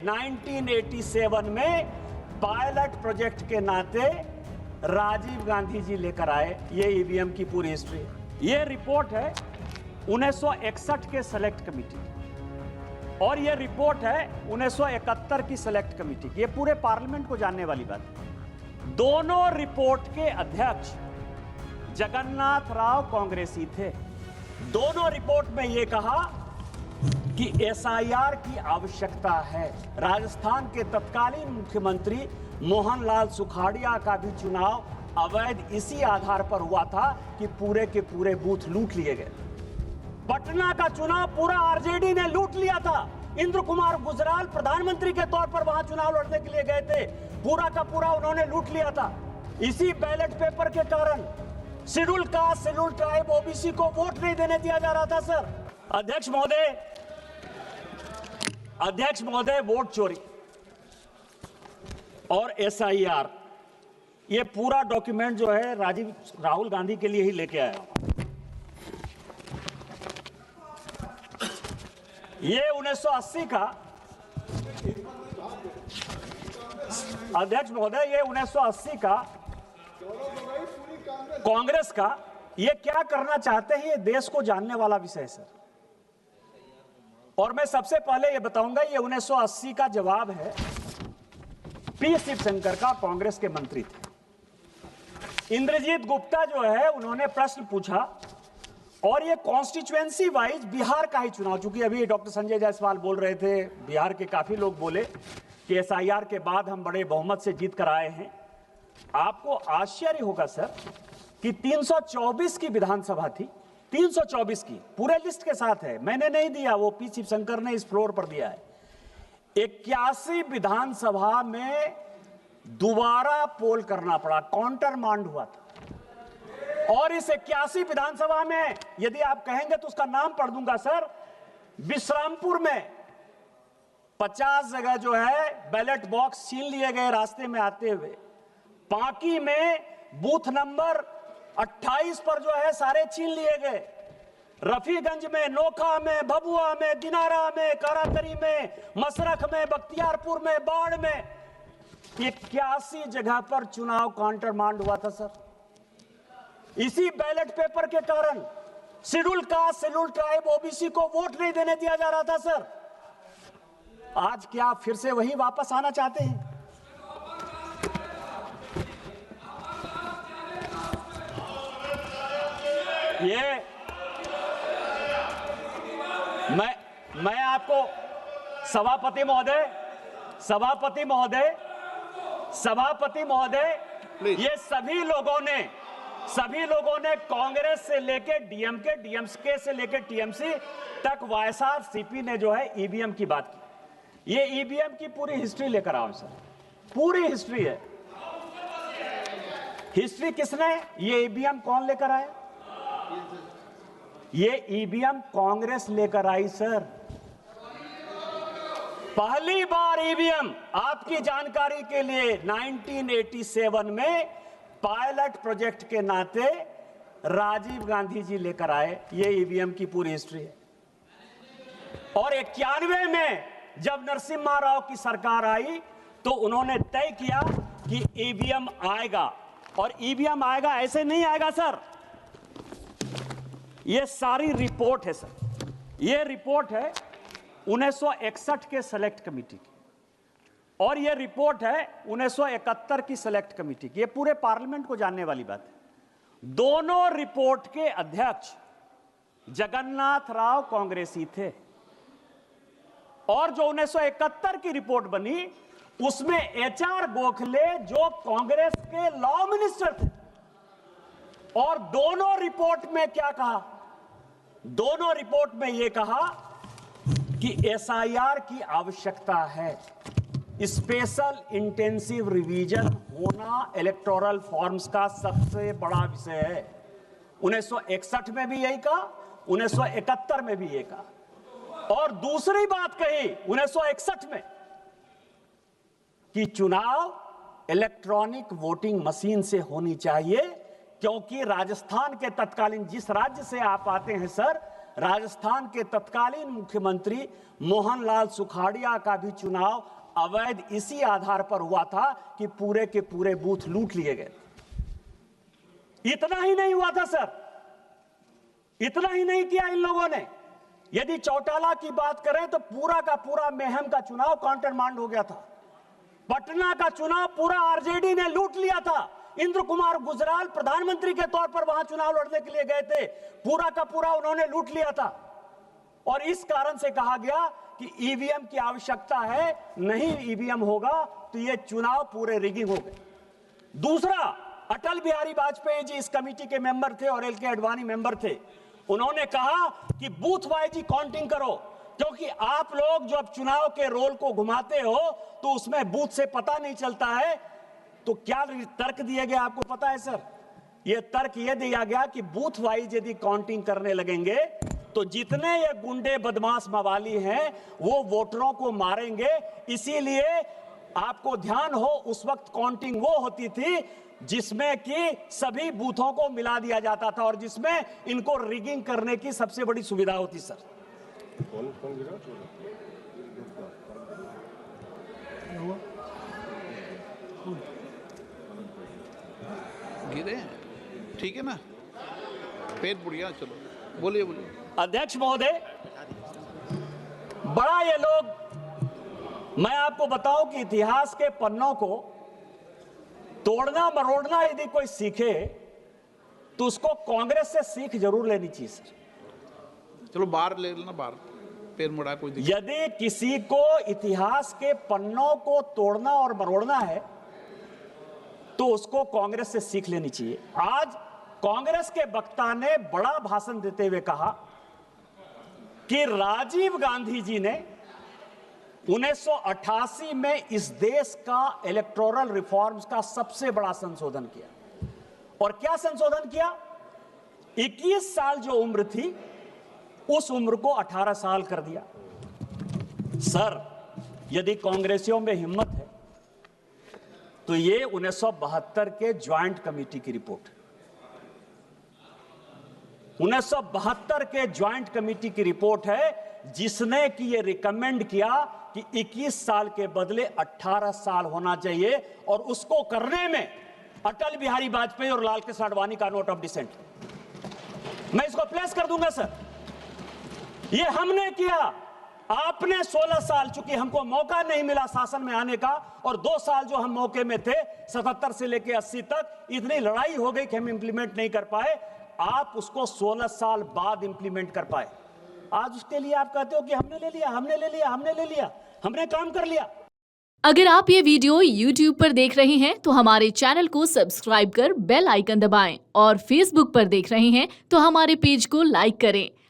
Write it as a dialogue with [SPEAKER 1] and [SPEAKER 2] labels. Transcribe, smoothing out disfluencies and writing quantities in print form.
[SPEAKER 1] 1987 में pilot project के नाते राजीव गांधी जी लेकर आए। ये ईवीएम की पूरी हिस्ट्री है। ये रिपोर्ट है 1961 के सेलेक्ट कमेटी की और ये रिपोर्ट है 1971 की सेलेक्ट कमेटी की। ये पूरे पार्लियामेंट को जानने वाली बात है। दोनों रिपोर्ट के अध्यक्ष जगन्नाथ राव कांग्रेसी थे। दोनों रिपोर्ट में यह कहा कि एसआईआर की आवश्यकता है। राजस्थान के तत्कालीन मुख्यमंत्री मोहनलाल सुखाड़िया का भी चुनाव अवैध इसी आधार पर हुआ था कि पूरे के पूरे बूथ लूट लिए गए। पटना का चुनाव पूरा आरजेडी ने लूट लिया था। इंद्र कुमार गुजराल प्रधानमंत्री के तौर पर वहां चुनाव लड़ने के लिए गए थे। पूरा का पूरा उन्होंने लूट लिया था। इसी बैलेट पेपर के कारण schedule caste, schedule tribe, OBC को वोट नहीं देने दिया जा रहा था। सर अध्यक्ष महोदय, वोट चोरी और एसआईआर, ये पूरा डॉक्यूमेंट जो है राहुल गांधी के लिए ही लेके आया। ये 1980 का, अध्यक्ष महोदय, ये 1980 का कांग्रेस का, ये क्या करना चाहते हैं ये देश को जानने वाला विषय है सर। और मैं सबसे पहले ये बताऊंगा, ये 1980 का जवाब है पी शिवशंकर का, कांग्रेस के मंत्री थे। इंद्रजीत गुप्ता जो है उन्होंने प्रश्न पूछा और ये कॉन्स्टिट्यूएंसी वाइज बिहार का ही चुनाव, चूंकि अभी डॉक्टर संजय जायसवाल बोल रहे थे, बिहार के काफी लोग बोले कि एसआईआर के बाद हम बड़े बहुमत से जीत कर आए हैं। आपको आश्चर्य होगा सर कि 324 की विधानसभा थी, 324 की, पूरे लिस्ट के साथ है, मैंने नहीं दिया, वो पी शिवशंकर ने इस फ्लोर पर दिया है। 81 विधानसभा में दोबारा पोल करना पड़ा, काउंटर मांड हुआ था। और इस 81 विधानसभा में यदि आप कहेंगे तो उसका नाम पढ़ दूंगा सर। विश्रामपुर में 50 जगह जो है बैलेट बॉक्स छीन लिए गए रास्ते में आते हुए। पांकी में बूथ नंबर 28 पर जो है सारे छीन लिए गए। रफीगंज में, नोखा में, भभुआ में, दिनारा में, कारातरी में, मसरख में, बख्तियारपुर में, बाढ़ में, 81 जगह पर चुनाव काउंटर मांड हुआ था सर। इसी बैलेट पेपर के कारण schedule caste, schedule tribe, OBC को वोट नहीं देने दिया जा रहा था सर। आज क्या फिर से वही वापस आना चाहते हैं? ये मैं आपको सभापति महोदय, ये सभी लोगों ने कांग्रेस से लेकर डीएमके, डीएमके से लेकर टीएमसी तक, वाईएसआर, सीपी ने जो है ईवीएम की बात की। ये ईवीएम की पूरी हिस्ट्री लेकर आओ सर, पूरी हिस्ट्री है। हिस्ट्री किसने, ये ईवीएम कौन लेकर आया? ये ईवीएम कांग्रेस लेकर आई सर। पहली बार ईवीएम, आपकी जानकारी के लिए, 1987 में पायलट प्रोजेक्ट के नाते राजीव गांधी जी लेकर आए। ये ईवीएम की पूरी हिस्ट्री है। और 91 में जब नरसिम्हा राव की सरकार आई तो उन्होंने तय किया कि ईवीएम आएगा। और ईवीएम आएगा, ऐसे नहीं आएगा सर। ये सारी रिपोर्ट है सर। ये रिपोर्ट है 1961 के सेलेक्ट कमेटी की और ये रिपोर्ट है 1971 की सेलेक्ट कमेटी की। ये पूरे पार्लियामेंट को जानने वाली बात है। दोनों रिपोर्ट के अध्यक्ष जगन्नाथ राव कांग्रेसी थे। और जो 1971 की रिपोर्ट बनी उसमें एचआर गोखले जो कांग्रेस के लॉ मिनिस्टर थे। और दोनों रिपोर्ट में क्या कहा? दोनों रिपोर्ट में यह कहा कि एसआईआर की आवश्यकता है। स्पेशल इंटेंसिव रिवीजन होना इलेक्टोरल फॉर्म्स का सबसे बड़ा विषय है। 1961 में भी यही कहा, 1971 में भी यही कहा। और दूसरी बात कही 1961 में कि चुनाव इलेक्ट्रॉनिक वोटिंग मशीन से होनी चाहिए, क्योंकि राजस्थान के तत्कालीन, जिस राज्य से आप आते हैं सर, राजस्थान के तत्कालीन मुख्यमंत्री मोहनलाल सुखाड़िया का भी चुनाव अवैध इसी आधार पर हुआ था कि पूरे के पूरे बूथ लूट लिए गए। इतना ही नहीं हुआ था सर, इतना ही नहीं किया इन लोगों ने। यदि चौटाला की बात करें तो पूरा का पूरा मेहम का चुनाव काउंटरमांड हो गया था। पटना का चुनाव पूरा आरजेडी ने लूट लिया था। इंद्र कुमार गुजराल प्रधानमंत्री के तौर पर वहां चुनाव लड़ने के लिए गए थे, पूरा का पूरा उन्होंने लूट लिया था। और इस कारण से कहा गया कि ईवीएम की आवश्यकता है, नहीं ईवीएम होगा तो ये चुनाव पूरे रिगिंग हो गए। दूसरा, अटल बिहारी वाजपेयी जी इस कमेटी के मेंबर थे और एल.के. आडवाणी मेंबर थे। उन्होंने कहा कि बूथ वाइज ही काउंटिंग करो, क्योंकि आप लोग जब चुनाव के रोल को घुमाते हो तो उसमें बूथ से पता नहीं चलता है। तो क्या तर्क दिए गए आपको पता है सर? यह तर्क यह दिया गया कि बूथ वाइज यदि काउंटिंग करने लगेंगे तो जितने ये गुंडे बदमाश मवाली हैं वो वोटरों को मारेंगे। इसीलिए आपको ध्यान हो, उस वक्त काउंटिंग वो होती थी जिसमें कि सभी बूथों को मिला दिया जाता था और जिसमें इनको रिगिंग करने की सबसे बड़ी सुविधा होती सर।
[SPEAKER 2] गिरे, ठीक है ना, पेट बुढ़िया। चलो बोलिए बोलिए।
[SPEAKER 1] अध्यक्ष महोदय, बड़ा ये लोग, मैं आपको बताऊं कि इतिहास के पन्नों को तोड़ना मरोड़ना यदि कोई सीखे तो उसको कांग्रेस से सीख जरूर लेनी चाहिए सर।
[SPEAKER 2] चलो बाहर ले लेना, बाहर पैर मुड़ा, कोई दिक्कत।
[SPEAKER 1] यदि किसी को इतिहास के पन्नों को तोड़ना और मरोड़ना है तो उसको कांग्रेस से सीख लेनी चाहिए। आज कांग्रेस के वक्ता ने बड़ा भाषण देते हुए कहा कि राजीव गांधी जी ने 1988 में इस देश का इलेक्टोरल रिफॉर्म्स का सबसे बड़ा संशोधन किया। और क्या संशोधन किया? 21 साल जो उम्र थी उस उम्र को 18 साल कर दिया। सर, यदि कांग्रेसियों में हिम्मत है तो ये 1972 के ज्वाइंट कमेटी की रिपोर्ट है। 1972 के ज्वाइंट कमेटी की रिपोर्ट है जिसने कि ये रिकमेंड किया कि 21 साल के बदले 18 साल होना चाहिए और उसको करने में अटल बिहारी वाजपेयी और लाल कृष्ण आडवाणी का नोट ऑफ डिसेंट, मैं इसको प्लेस कर दूंगा सर। ये हमने किया। आपने 16 साल, चूंकि हमको मौका नहीं मिला शासन में आने का, और 2 साल जो हम मौके में थे 77 से लेकर 80 तक, इतनी लड़ाई हो गई कि हम इंप्लीमेंट नहीं कर पाए। आप उसको 16 साल बाद इंप्लीमेंट कर पाए। आज उसके लिए आप कहते हो कि हमने ले लिया, हमने ले लिया, हमने ले लिया, हमने काम कर लिया।
[SPEAKER 3] अगर आप ये वीडियो YouTube पर देख रहे हैं तो हमारे चैनल को सब्सक्राइब कर बेल आइकन दबाएं और Facebook पर देख रहे हैं तो हमारे पेज को लाइक करें।